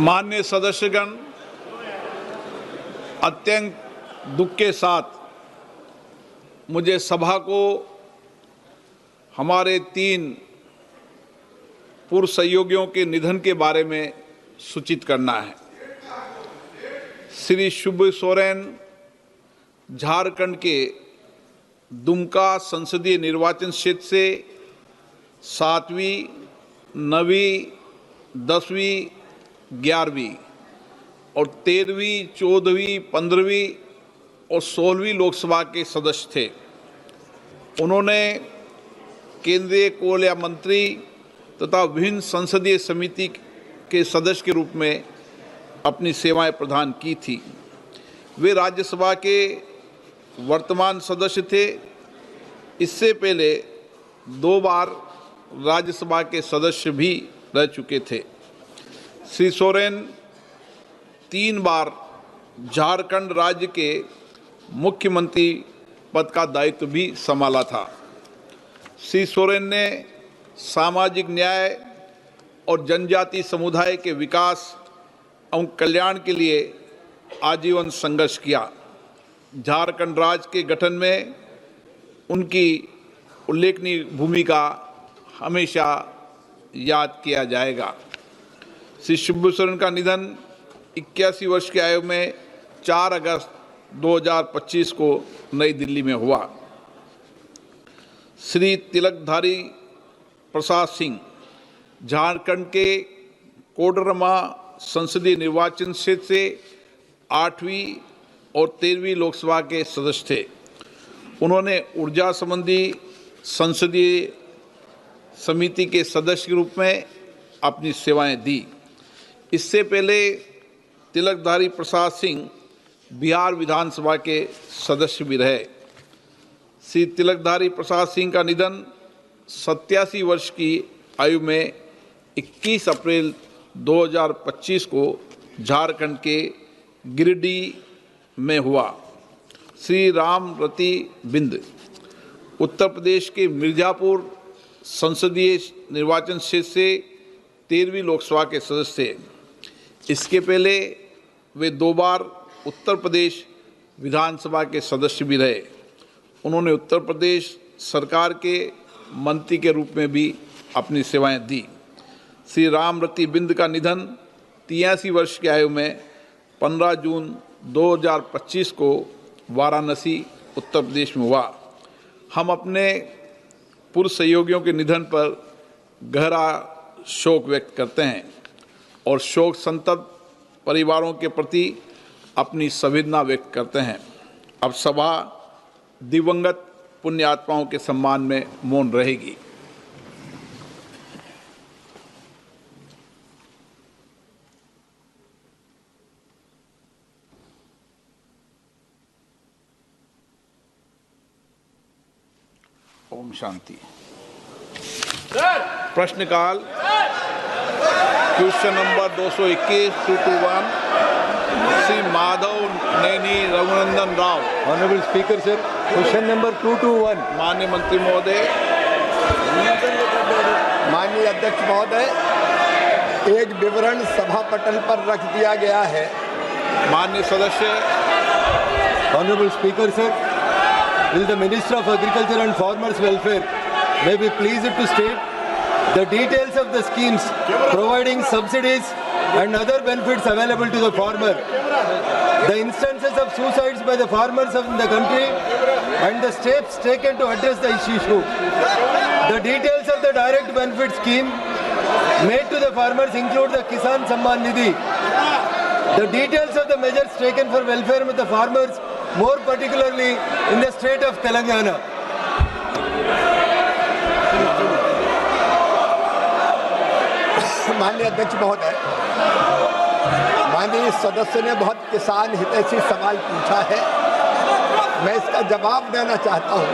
माननीय सदस्यगण, अत्यंत दुख के साथ मुझे सभा को हमारे 3 पूर्व सहयोगियों के निधन के बारे में सूचित करना है। श्री शिबू सोरेन झारखंड के दुमका संसदीय निर्वाचन क्षेत्र से 7वीं, 9वीं, 10वीं, 11वीं और 13वीं, 14वीं, 15वीं और 16वीं लोकसभा के सदस्य थे। उन्होंने केंद्रीय कोयला मंत्री तथा विभिन्न संसदीय समिति के सदस्य के रूप में अपनी सेवाएं प्रदान की थी। वे राज्यसभा के वर्तमान सदस्य थे। इससे पहले 2 बार राज्यसभा के सदस्य भी रह चुके थे। श्री सोरेन 3 बार झारखंड राज्य के मुख्यमंत्री पद का दायित्व भी संभाला था। श्री सोरेन ने सामाजिक न्याय और जनजाति समुदाय के विकास एवं कल्याण के लिए आजीवन संघर्ष किया। झारखंड राज्य के गठन में उनकी उल्लेखनीय भूमिका हमेशा याद किया जाएगा। श्री शिबू सोरेन का निधन 81 वर्ष की आयु में 4 अगस्त 2025 को नई दिल्ली में हुआ। श्री तिलकधारी प्रसाद सिंह झारखंड के कोडरमा संसदीय निर्वाचन क्षेत्र से 8वीं और 13वीं लोकसभा के सदस्य थे। उन्होंने ऊर्जा संबंधी संसदीय समिति के सदस्य के रूप में अपनी सेवाएं दी। इससे पहले तिलकधारी प्रसाद सिंह बिहार विधानसभा के सदस्य भी रहे। श्री तिलकधारी प्रसाद सिंह का निधन 87 वर्ष की आयु में 21 अप्रैल 2025 को झारखंड के गिरिडीह में हुआ। श्री राम रति बिंद उत्तर प्रदेश के मिर्जापुर संसदीय निर्वाचन क्षेत्र से 13वीं लोकसभा के सदस्य थे। इसके पहले वे 2 बार उत्तर प्रदेश विधानसभा के सदस्य भी रहे। उन्होंने उत्तर प्रदेश सरकार के मंत्री के रूप में भी अपनी सेवाएं दी। श्री राम रति बिंद का निधन 83 वर्ष की आयु में 15 जून 2025 को वाराणसी उत्तर प्रदेश में हुआ। हम अपने पूर्व सहयोगियों के निधन पर गहरा शोक व्यक्त करते हैं और शोक संतप्त परिवारों के प्रति अपनी संवेदना व्यक्त करते हैं। अब सभा दिवंगत पुण्य आत्माओं के सम्मान में मौन रहेगी। ओम शांति। प्रश्नकाल question number 221 Shri Madhav Naini Raghunandan Rao. Honourable speaker sir, question number 221। माननीय मंत्री महोदय। माननीय अध्यक्ष महोदय, एक विवरण सभा पटल पर रख दिया गया है। माननीय सदस्य। Honourable speaker sir, will the Minister of Agriculture and Farmers Welfare may be pleased to state the details of the schemes providing subsidies and other benefits available to the farmer, the instances of suicides by the farmers of the country and the steps taken to address the issue. The details of the direct benefit scheme made to the farmers include the Kisan Samman Nidhi. The details of the measures taken for welfare of the farmers, more particularly in the state of Telangana. माननीय अध्यक्ष महोदय, माननीय सदस्य ने बहुत किसान हितैषी सवाल पूछा है। मैं इसका जवाब देना चाहता हूँ।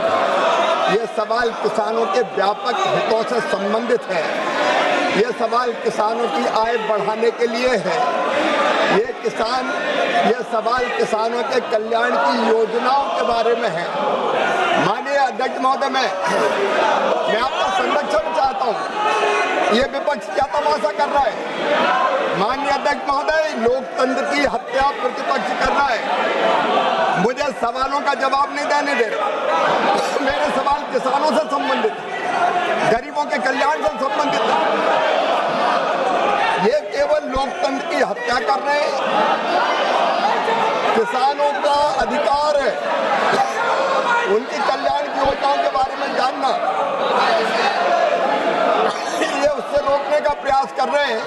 ये सवाल किसानों के व्यापक हितों से संबंधित है। ये सवाल किसानों की आय बढ़ाने के लिए है। ये सवाल किसानों के कल्याण की योजनाओं के बारे में है। माननीय अध्यक्ष महोदय, मैं आपका संरक्षण चाहता हूँ। ये विपक्ष क्या तमाशा कर रहा है? माननीय अध्यक्ष महोदय, लोकतंत्र की हत्या प्रतिपक्ष कर रहा है। मुझे सवालों का जवाब नहीं देने दे रहा। मेरे सवाल किसानों से संबंधित, गरीबों के कल्याण से संबंधित है। ये केवल लोकतंत्र की हत्या कर रहे हैं। किसानों का अधिकार है उनकी कल्याण की योजनाओं के बारे में जानना। ये उससे रोकने का प्रयास कर रहे हैं।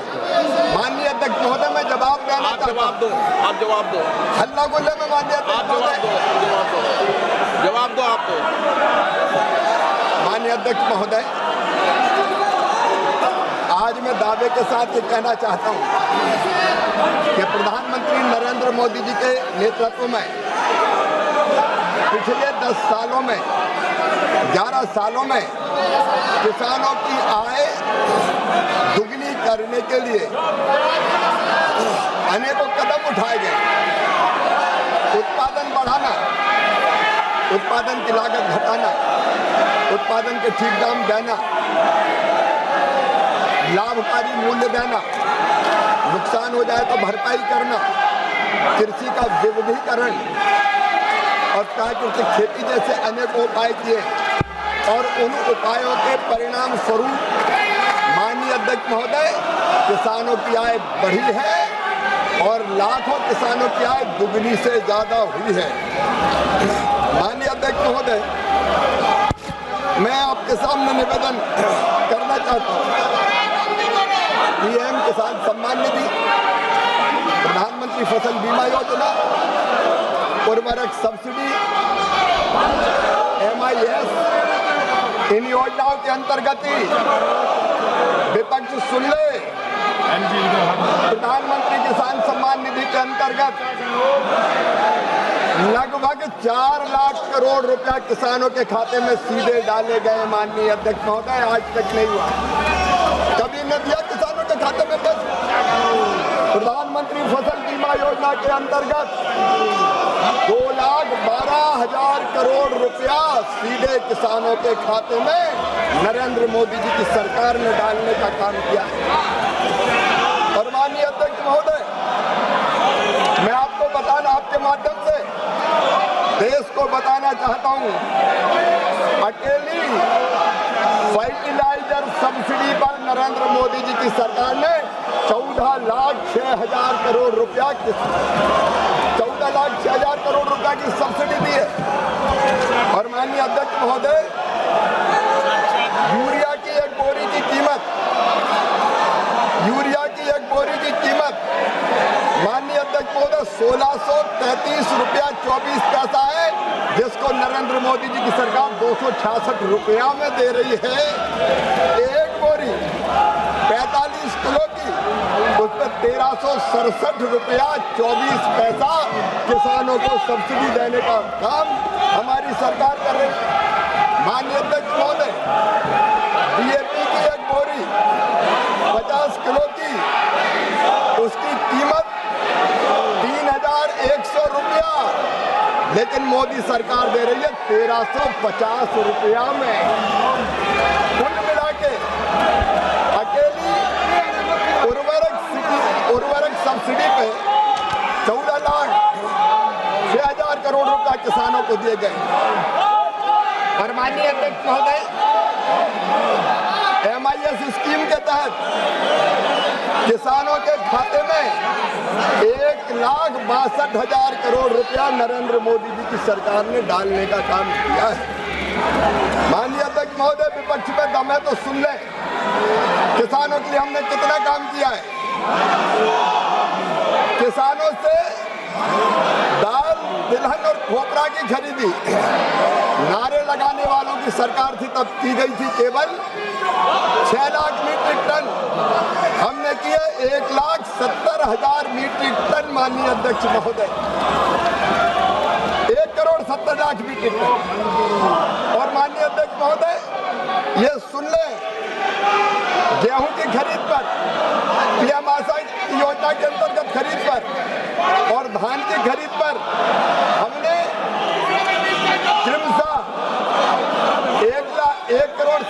माननीय अध्यक्ष महोदय, मैं जवाब देना चाहता हूं। आप जवाब दो। हल्ला गुल्ले में माननीय अध्यक्ष महोदय, जवाब दो आप। माननीय अध्यक्ष महोदय, आज मैं दावे के साथ ये कहना चाहता हूं कि प्रधानमंत्री नरेंद्र मोदी जी के नेतृत्व में पिछले 10 सालों में, 11 सालों में किसानों की आय दुगनी करने के लिए अनेकों कदम उठाए गए। उत्पादन बढ़ाना, उत्पादन की लागत घटाना, उत्पादन के ठीक दाम देना, लाभकारी मूल्य देना, नुकसान हो जाए तो भरपाई करना, कृषि का विविधीकरण और प्राकृतिक खेती जैसे अनेक उपाय किए और उन उपायों के परिणाम स्वरूप माननीय अध्यक्ष महोदय, किसानों की आय बढ़ी है और लाखों किसानों की आय दुगनी से ज्यादा हुई है। माननीय अध्यक्ष महोदय, मैं आपके सामने निवेदन करना चाहता हूँ। पीएम किसान सम्मान निधि, प्रधानमंत्री फसल बीमा योजना, उर्वरक सब्सिडी, MIS, इन योजनाओं के अंतर्गत ही विपक्ष सुन ले, प्रधानमंत्री किसान सम्मान निधि के अंतर्गत लगभग 4 लाख करोड़ रुपया किसानों के खाते में सीधे डाले गए। माननीय अध्यक्ष महोदय, आज तक नहीं हुआ, कभी न दिया किसानों के खाते में पैसा। प्रधानमंत्री फसल बीमा योजना के अंतर्गत 2,12,000 करोड़ रुपया सीधे किसानों के खाते में नरेंद्र मोदी जी की सरकार ने डालने का काम किया। और माननीय अध्यक्ष महोदय, मैं आपको बताना, आपके माध्यम से देश को बताना चाहता हूं, अकेली फर्टिलाइजर सब्सिडी पर नरेंद्र मोदी जी की सरकार ने 14,06,000 करोड़ रुपया, 14,06,000 करोड़ रुपया की सब्सिडी दी है। और माननीय अध्यक्ष महोदय, यूरिया की एक बोरी की कीमत, माननीय अध्यक्ष महोदय 1,633 रुपया 24 पैसा है, जिसको नरेंद्र मोदी जी की सरकार 266 रुपया में दे रही है। एक बोरी 45 किलो की, उस पर 1,367 रुपया 24 पैसा किसानों को सब्सिडी देने का काम हमारी सरकार कर रही है। माननीय अध्यक्ष महोदय, DAP की एक बोरी 50 किलो की, उसकी कीमत 3,100 रुपया, लेकिन मोदी सरकार दे रही है 1,350 रुपया में। कुल मिला के अकेली उर्वरक सब्सिडी पे 14,06,000 करोड़ रुपया किसानों को दिए गए। और माननीय अध्यक्ष महोदय, MIS स्कीम के तहत किसानों के खाते में 1,62,000 करोड़ रुपया नरेंद्र मोदी जी की सरकार ने डालने का काम किया है। माननीय अध्यक्ष महोदय, विपक्ष में दम है तो सुन ले, किसानों के लिए हमने कितना काम किया है। किसानों से दाल, तिलहन और खोपरा की खरीदी नारे लगाने वालों की सरकार थी, तब की गई थी केवल 6 लाख मीट्रिक टन, हमने किए 1,70,000 मीट्रिक टन। माननीय अध्यक्ष महोदय, 1,70,00,000 मीट्रिक टन। और माननीय अध्यक्ष महोदय, ये सुन ले, गेहूं की खरीद पर, पीएम आशा योजना के अंतर्गत खरीद पर और धान की खरीद पर हमने क्रमशः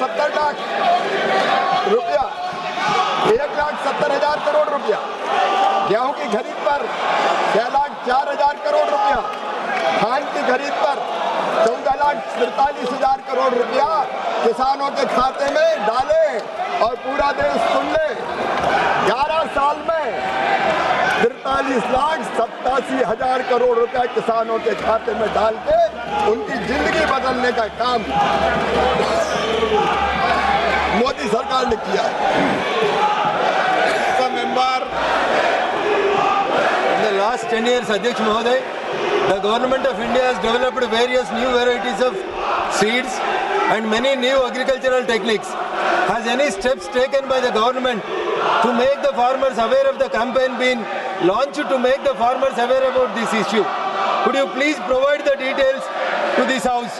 70 लाख रुपया, 1,70,000 करोड़ रुपया। गेहूं की खरीद पर 6,04,000 करोड़ रुपया, धान की खरीद पर 14,43,000 करोड़ रुपया किसानों के खाते में डाले। और पूरा देश सुन ले, 11 साल में 43,87,000 करोड़ रुपया किसानों के खाते में डाल के उनकी जिंदगी बदलने का काम मोदी सरकार ने किया है। In the last 10 years, Adhyaksh Mahoday, the government of India has developed various new varieties of seeds and many new agricultural techniques. Has any steps taken by the government to make the farmers aware of the campaign been launched to make the farmers aware about this issue? Could you please provide the details to this house?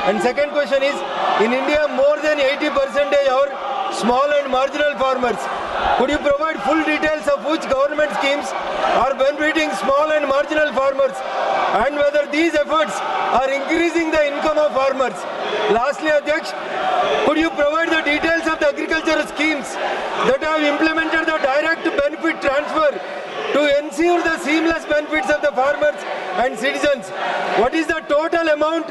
And second question is, in India more than 80% are small and marginal farmers. Could you provide full details of which government schemes are benefiting small and marginal farmers and whether these efforts are increasing the income of farmers? Lastly, Adhyaksh, could you provide the details of the agricultural schemes that have implemented the direct benefit transfer to ensure the seamless benefits of the farmers and citizens? What is the total amount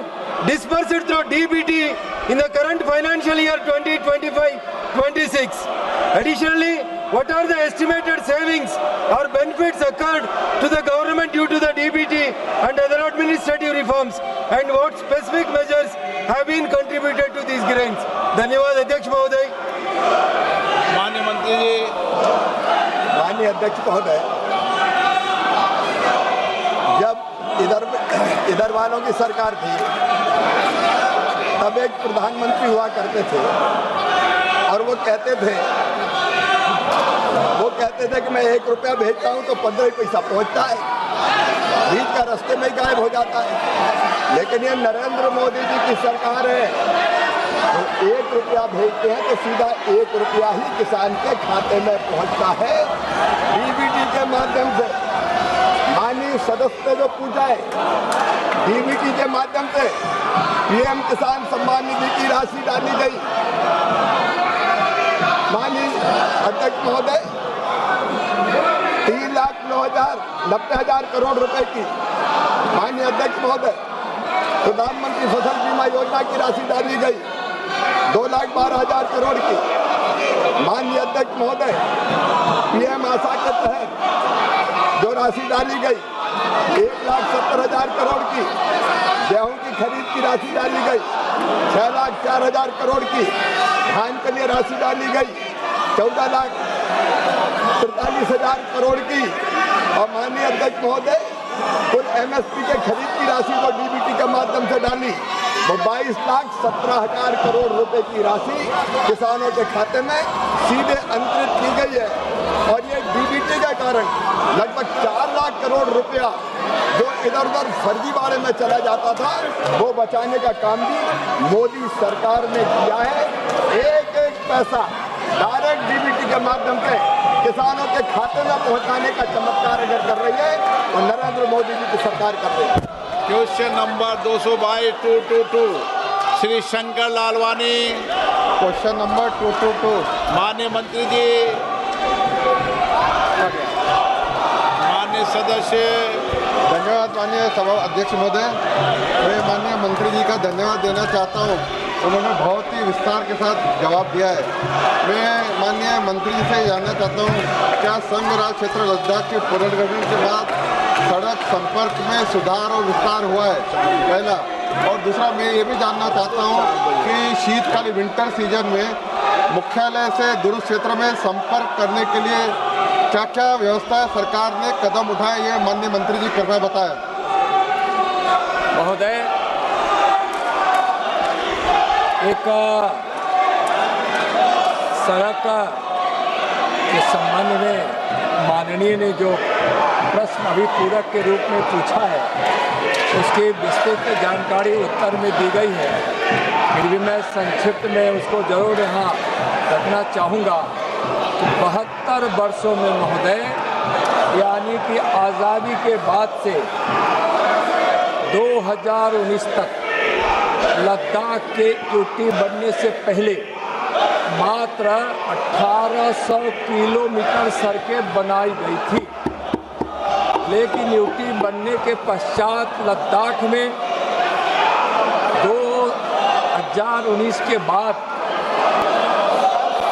disbursed through DBT in the current financial year 2025-26? Additionally, what are the estimated savings or benefits occurred to the government due to the DBT and other administrative reforms, and what specific measures have been contributed to these gains? धन्यवाद अध्यक्ष महोदय। माननीय मंत्री जी। माननीय अध्यक्ष महोदय, जब इधर वालों की सरकार थी तब एक प्रधानमंत्री हुआ करते थे और वो कहते थे कि मैं 1 रुपया भेजता हूं तो 15 पैसा पहुंचता है, बीच का रास्ते में ही गायब हो जाता है। लेकिन ये नरेंद्र मोदी जी की सरकार है, तो 1 रुपया भेजते हैं तो सीधा 1 रुपया ही किसान के खाते में पहुंचता है डीबीटी के माध्यम से। माननीय सदस्य ने जो पूछा है, डीबीटी के माध्यम से पीएम किसान सम्मान निधि की राशि डाली गई। माननीय अध्यक्ष महोदय, 3,09,90,000 करोड़ रुपए की माननीय अध्यक्ष महोदय प्रधानमंत्री फसल बीमा योजना की राशि डाली गई 2,12,000 करोड़ की। माननीय अध्यक्ष महोदय, पीएम आशा के तहत जो राशि डाली गई 1,70,000 करोड़ की, गेहूं की खरीद की राशि डाली गई 6,04,000 करोड़ की, धान के लिए राशि डाली गई 14,43,000 करोड़ की। और माननीय अध्यक्ष महोदय, कुल एमएसपी के खरीद की राशि को डीबीटी के माध्यम से डाली वो 22,17,000 करोड़ रुपए की राशि किसानों के खाते में सीधे अंतरित की गई है। और ये डीबीटी के कारण लगभग 4 लाख करोड़ रुपया जो इधर उधर फर्जीवाड़े में चला जाता था वो बचाने का काम भी मोदी सरकार ने किया है। एक एक पैसा डायरेक्ट डीबीटी के माध्यम से किसानों के खाते में पहुंचाने का चमत्कार अगर कर रही है तो नरेंद्र मोदी जी की सरकार कर रही है। Question number 222 Shri Shankar Lalwani. Question number 222। माननीय मंत्री जी, माननीय सदस्य। धन्यवाद माननीय सभा अध्यक्ष महोदय। मैं माननीय मंत्री जी का धन्यवाद देना चाहता हूं, उन्होंने बहुत ही विस्तार के साथ जवाब दिया है। मैं माननीय मंत्री जी से जानना चाहता हूं, क्या संघ राज क्षेत्र लद्दाख के पुनर्गठन के बाद सड़क संपर्क में सुधार और विस्तार हुआ है? पहला। और दूसरा, मैं ये भी जानना चाहता हूं कि शीतकालीन विंटर सीजन में मुख्यालय से दूर क्षेत्र में संपर्क करने के लिए क्या क्या व्यवस्था सरकार ने कदम उठाए, ये माननीय मंत्री जी कृपया बताएं। महोदय, एक सड़क के संबंध में माननीय ने जो प्रश्न अभी पूरक के रूप में पूछा है उसकी विस्तृत जानकारी उत्तर में दी गई है। फिर भी मैं संक्षिप्त में उसको जरूर यहाँ रखना चाहूँगा कि 72 वर्षों में महोदय, यानी कि आज़ादी के बाद से 2019 तक लद्दाख के यूटी बनने से पहले मात्र 1800 किलोमीटर सड़कें बनाई गई थी, लेकिन यूटी बनने के पश्चात लद्दाख में 2019 के बाद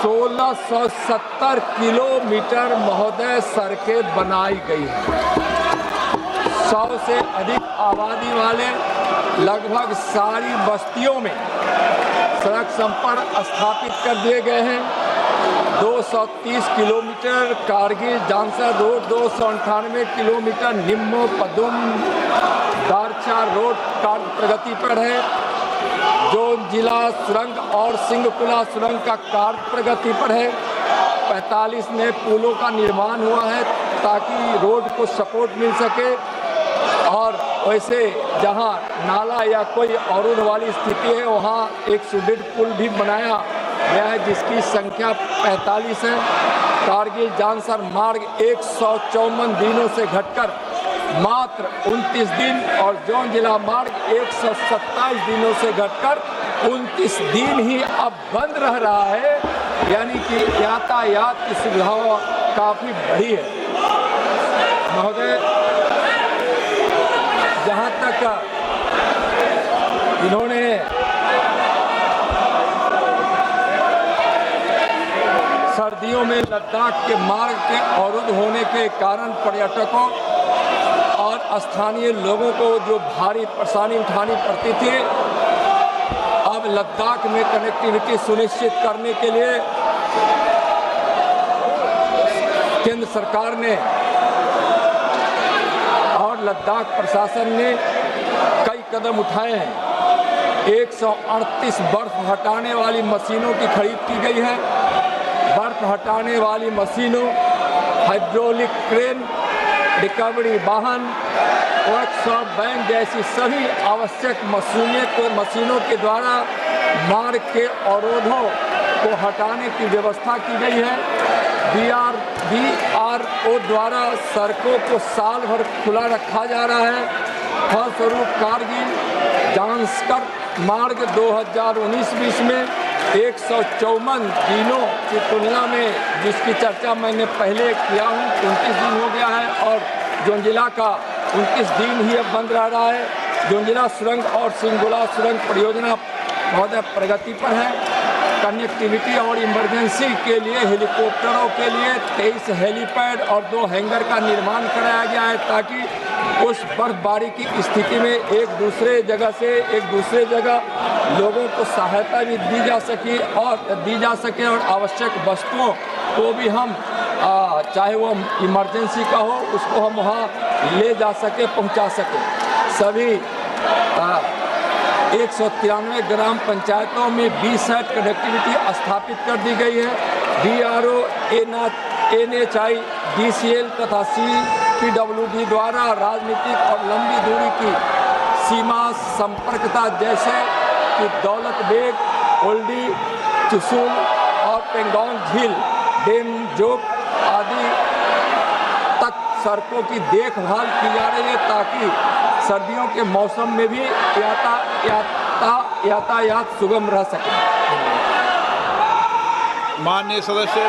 1670 किलोमीटर महोदय सड़कें बनाई गई हैं। 100 से अधिक आबादी वाले लगभग सारी बस्तियों में सड़क संपर्क स्थापित कर दिए गए हैं। 230 kilometre Kargil Zanskar road, 298 kilometre Nimmu Padum Darcha road कार्य प्रगति पर है। जोन जिला सुरंग और सिंहकुला सुरंग का कार्य प्रगति पर है। 45 नए पुलों का निर्माण हुआ है ताकि रोड को सपोर्ट मिल सके, और वैसे जहां नाला या कोई अवरोध वाली स्थिति है वहां एक सुदृढ़ पुल भी बनाया गया है जिसकी संख्या 45 है। कारगिल जानसर मार्ग 154 दिनों से घटकर मात्र 29 दिन और जोन जिला मार्ग 127 दिनों से घटकर 29 दिन ही अब बंद रह रहा है, यानी कि यातायात की सुविधाओं काफ़ी बढ़ी है। महोदय, जहाँ तक इन्होंने सर्दियों में लद्दाख के मार्ग के अवरुद्ध होने के कारण पर्यटकों और स्थानीय लोगों को जो भारी परेशानी उठानी पड़ती थी, अब लद्दाख में कनेक्टिविटी सुनिश्चित करने के लिए केंद्र सरकार ने और लद्दाख प्रशासन ने कई कदम उठाए हैं। 138 बर्फ हटाने वाली मशीनों की खरीद की गई है। बर्फ हटाने वाली मशीनों, हाइड्रोलिक क्रेन, रिकवरी वाहन, वर्कशॉप बैंक जैसी सभी आवश्यक मशीनों के द्वारा मार्ग के अवरोधों को हटाने की व्यवस्था की गई है। BRO द्वारा सड़कों को साल भर खुला रखा जा रहा है। फलस्वरूप कारगिल जानसर मार्ग 2019-20 में 154 दिनों की तुलना में, जिसकी चर्चा मैंने पहले किया हूँ, 29 दिन हो गया है और जोंजिला का 29 दिन ही अब बंद रह रहा है। जोंजिला सुरंग और सिंगुला सुरंग परियोजना महोदय प्रगति पर है। कनेक्टिविटी और इमरजेंसी के लिए हेलीकॉप्टरों के लिए 23 हेलीपैड और 2 हैंगर का निर्माण कराया गया है ताकि उस बर्फबारी की स्थिति में एक दूसरे जगह से एक दूसरे जगह लोगों को सहायता भी दी जा सके और आवश्यक वस्तुओं को भी हम चाहे वो इमरजेंसी का हो उसको हम वहाँ ले जा सके, पहुँचा सके। सभी 193 ग्राम पंचायतों में 20 साइट कनेक्टिविटी स्थापित कर दी गई है। BRO, NHI, DCL तथा CPWD द्वारा राजनीतिक और लंबी दूरी की सीमा संपर्कता जैसे कि दौलत बेग, ओल्डी, चुशुल और पेंगोंग झील, डेम जोक आदि तक सड़कों की देखभाल की जा रही है ताकि सर्दियों के मौसम में भी यातायात सुगम रह सके। माननीय सदस्य।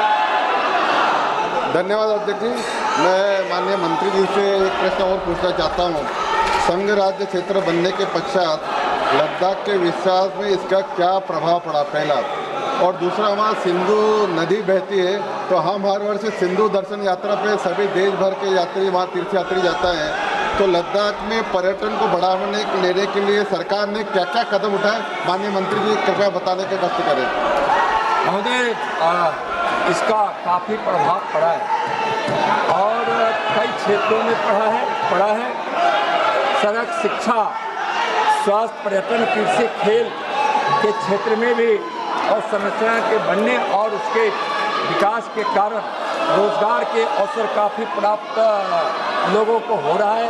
धन्यवाद अध्यक्ष जी। मैं माननीय मंत्री जी से एक प्रश्न और पूछना चाहता हूँ। संघ राज्य क्षेत्र बनने के पश्चात लद्दाख के विकास में इसका क्या प्रभाव पड़ा, पहला, और दूसरा वहाँ सिंधु नदी बहती है तो हम हर वर्ष सिंधु दर्शन यात्रा पे सभी देश भर के यात्री वहाँ तीर्थयात्री जाता है, तो लद्दाख में पर्यटन को बढ़ावा लेने के लिए सरकार ने क्या क्या कदम उठाए, माननीय मंत्री जी कृपया बताने के कष्ट करें। महोदय, इसका काफ़ी प्रभाव पड़ा है और कई क्षेत्रों में पड़ा है। सड़क, शिक्षा, स्वास्थ्य, पर्यटन, कृषि, खेल के क्षेत्र में भी और संरचना के बनने और उसके विकास के कारण रोजगार के अवसर काफ़ी प्राप्त लोगों को हो रहा है,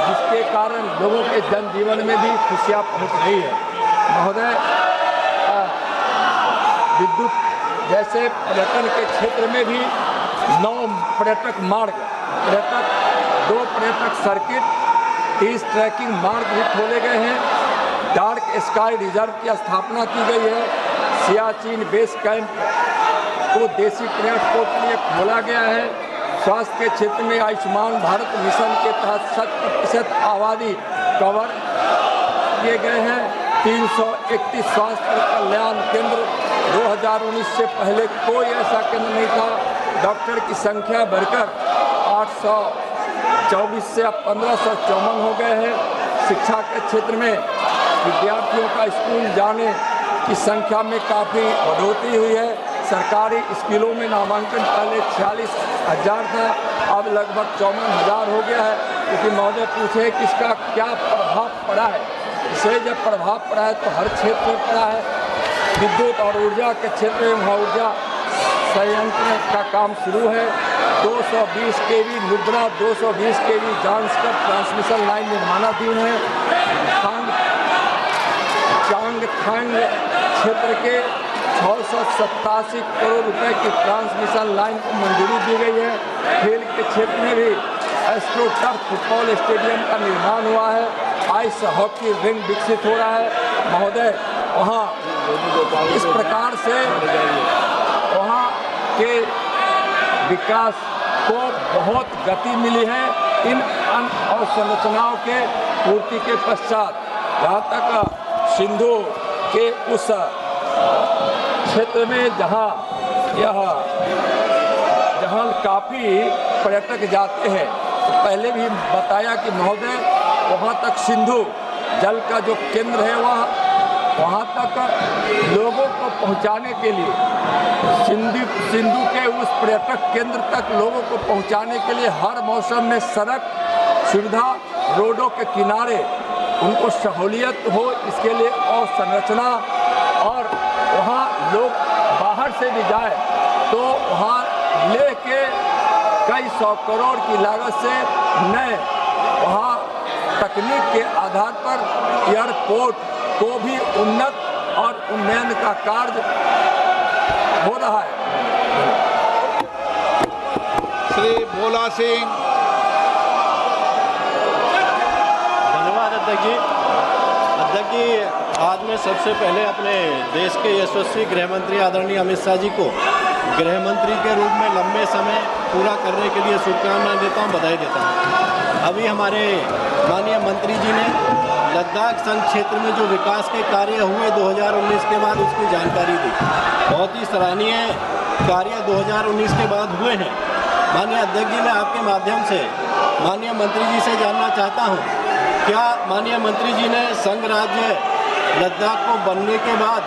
जिसके कारण लोगों के जनजीवन में भी खुशियाँ पहुँच रही है। महोदय, विद्युत जैसे पर्यटन के क्षेत्र में भी 9 पर्यटक मार्ग, 2 पर्यटक सर्किट, 30 ट्रैकिंग मार्ग भी खोले गए हैं। डार्क स्काई रिजर्व की स्थापना की गई है। सियाचिन बेस कैंप को देसी पर्यटकों के लिए खोला गया है। स्वास्थ्य के क्षेत्र में आयुष्मान भारत मिशन के तहत 100% आबादी कवर किए गए हैं। 331 स्वास्थ्य कल्याण केंद्र 2019 से पहले कोई ऐसा केंद्र नहीं था। डॉक्टर की संख्या बढ़कर 824 से अब 1554 हो गए हैं। शिक्षा के क्षेत्र में विद्यार्थियों का स्कूल जाने की संख्या में काफ़ी बढ़ोतरी हुई है। सरकारी स्कूलों में नामांकन पहले 46,000 था, अब लगभग 54,000 हो गया है। क्योंकि महोदय पूछे कि इसका क्या प्रभाव पड़ा है। इसे जब प्रभाव पड़ा है तो हर क्षेत्र में पड़ा है। विद्युत और ऊर्जा के क्षेत्र में वहाँ ऊर्जा संयंत्र का काम शुरू है। 220 kV Nubra, 220 kV जानसकर transmission line निर्माणाधीन है। चांगथांग क्षेत्र के 687 करोड़ रुपए की ट्रांसमिशन लाइन को मंजूरी दी गई है। खेल के क्षेत्र में भी एस्ट्रो टर्फ फुटबॉल स्टेडियम का निर्माण हुआ है। आइस हॉकी रिंग विकसित हो रहा है। महोदय वहाँ इस प्रकार से वहाँ के विकास को बहुत गति मिली है इन अवसंरचनाओं के पूर्ति के पश्चात। जहाँ तक सिंधु के उस क्षेत्र में जहाँ काफ़ी पर्यटक जाते हैं, तो पहले भी बताया कि महोदय वहाँ तक सिंधु जल का जो केंद्र है वहाँ तक लोगों को पहुँचाने के लिए सिंधु के उस पर्यटक केंद्र तक लोगों को पहुँचाने के लिए हर मौसम में सड़क सुविधा, रोडों के किनारे उनको सहूलियत हो, इसके लिए और संरचना, और वहाँ लोग बाहर से भी जाए तो वहाँ ले के कई 100 करोड़ की लागत से नए वहाँ तकनीक के आधार पर एयरपोर्ट को भी उन्नत और उन्नयन का कार्य हो रहा है। श्री भोला सिंह। धन्यवाद अध्यक्ष जी। अध्यक्ष जी, आज मैं सबसे पहले अपने देश के यशस्वी गृह मंत्री आदरणीय अमित शाह जी को गृह मंत्री के रूप में लंबे समय पूरा करने के लिए शुभकामनाएं देता हूं, बधाई देता हूं। अभी हमारे माननीय मंत्री जी ने लद्दाख संघ क्षेत्र में जो विकास के कार्य हुए 2019 के बाद उसकी जानकारी दी। बहुत ही सराहनीय कार्य 2019 के बाद हुए हैं। माननीय अध्यक्ष जी, मैं आपके माध्यम से माननीय मंत्री जी से जानना चाहता हूं, क्या माननीय मंत्री जी ने संघ राज्य लद्दाख को बनने के बाद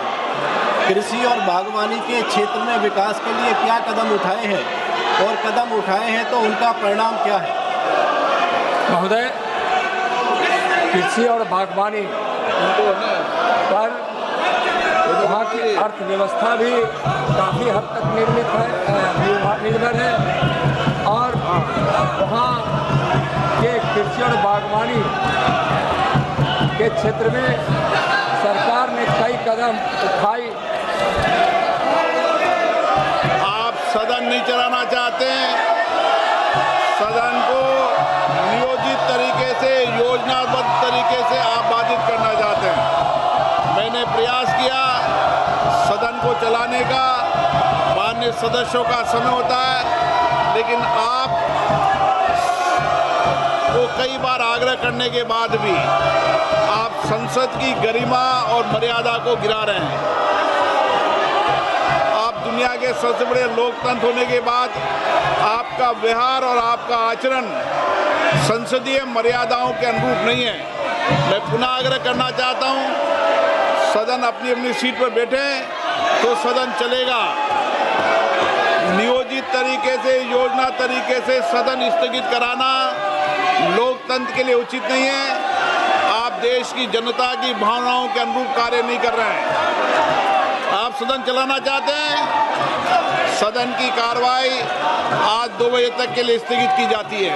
कृषि और बागवानी के क्षेत्र में विकास के लिए क्या कदम उठाए हैं, और कदम उठाए हैं तो उनका परिणाम क्या है? महोदय, कृषि और बागवानी पर वहाँ की अर्थव्यवस्था भी काफ़ी हद तक निर्भर है, और वहाँ के कृषि और बागवानी के क्षेत्र में सरकार ने कई कदम उठाई। आप सदन नहीं चलाना चाहते हैं, सदन को नियोजित तरीके से, योजनाबद्ध तरीके से आप बाधित करना चाहते हैं। मैंने प्रयास किया सदन को चलाने का, माननीय सदस्यों का समय होता है, लेकिन आप को कई बार आग्रह करने के बाद भी आप संसद की गरिमा और मर्यादा को गिरा रहे हैं। आप दुनिया के सबसे बड़े लोकतंत्र होने के बाद आपका व्यवहार और आपका आचरण संसदीय मर्यादाओं के अनुरूप नहीं है। मैं पुनः आग्रह करना चाहता हूं, सदन अपनी अपनी सीट पर बैठे तो सदन चलेगा। नियोजित तरीके से, योजना तरीके से सदन स्थगित कराना लोकतंत्र के लिए उचित नहीं है। आप देश की जनता की भावनाओं के अनुरूप कार्य नहीं कर रहे हैं। आप सदन चलाना चाहते हैं, सदन की कार्रवाई आज 2 बजे तक के लिए स्थगित की जाती है।